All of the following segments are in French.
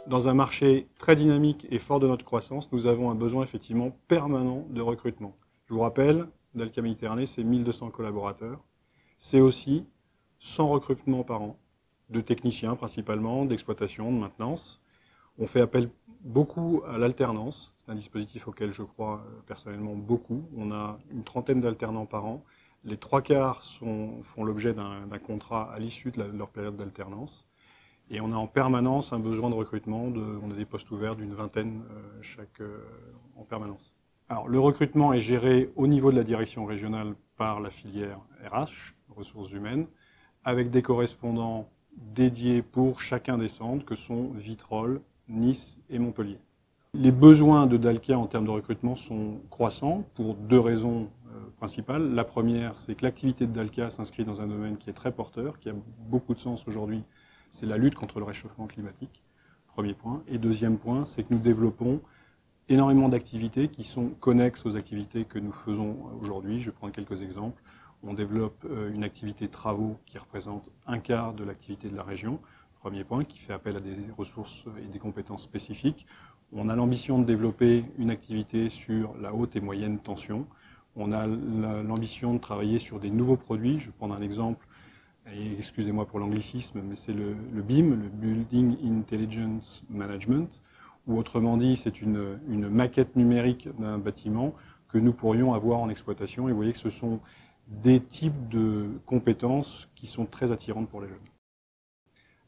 Dans un marché très dynamique et fort de notre croissance, nous avons un besoin effectivement permanent de recrutement. Je vous rappelle, Dalkia Méditerranée, c'est 1200 collaborateurs. C'est aussi 100 recrutements par an, de techniciens principalement, d'exploitation, de maintenance. On fait appel beaucoup à l'alternance. C'est un dispositif auquel je crois personnellement beaucoup. On a une trentaine d'alternants par an. Les 3/4 font l'objet d'un contrat à l'issue de leur période d'alternance. Et on a en permanence un besoin de recrutement. On a des postes ouverts d'une vingtaine en permanence. Alors, le recrutement est géré au niveau de la direction régionale par la filière RH, ressources humaines, avec des correspondants dédiés pour chacun des centres que sont Vitrolles, Nice et Montpellier. Les besoins de Dalkia en termes de recrutement sont croissants pour deux raisons principales. La première, c'est que l'activité de Dalkia s'inscrit dans un domaine qui est très porteur, qui a beaucoup de sens aujourd'hui, c'est la lutte contre le réchauffement climatique, premier point. Et deuxième point, c'est que nous développons énormément d'activités qui sont connexes aux activités que nous faisons aujourd'hui. Je vais prendre quelques exemples. On développe une activité travaux qui représente un quart de l'activité de la région, premier point, qui fait appel à des ressources et des compétences spécifiques. On a l'ambition de développer une activité sur la haute et moyenne tension. On a l'ambition de travailler sur des nouveaux produits. Je vais prendre un exemple, et excusez-moi pour l'anglicisme, mais c'est le BIM, le Building Intelligence Management, ou autrement dit, c'est une maquette numérique d'un bâtiment que nous pourrions avoir en exploitation. Et vous voyez que ce sont des types de compétences qui sont très attirantes pour les jeunes.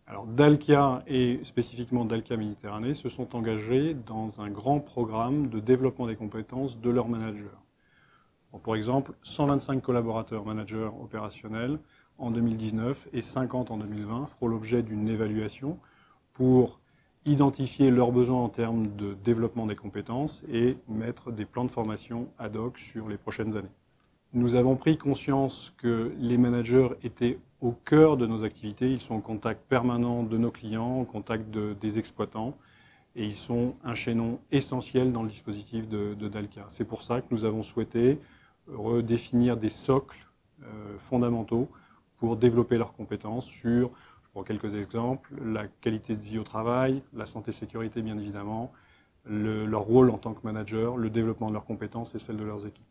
Alors Dalkia et spécifiquement Dalkia Méditerranée se sont engagés dans un grand programme de développement des compétences de leurs managers. Bon, pour exemple, 125 collaborateurs managers opérationnels en 2019 et 50 en 2020 feront l'objet d'une évaluation pour identifier leurs besoins en termes de développement des compétences et mettre des plans de formation ad hoc sur les prochaines années. Nous avons pris conscience que les managers étaient au cœur de nos activités. Ils sont en contact permanent de nos clients, en contact des exploitants, et ils sont un chaînon essentiel dans le dispositif de Dalkia. C'est pour ça que nous avons souhaité redéfinir des socles fondamentaux pour développer leurs compétences sur, je prends quelques exemples, la qualité de vie au travail, la santé-sécurité bien évidemment, leur rôle en tant que manager, le développement de leurs compétences et celle de leurs équipes.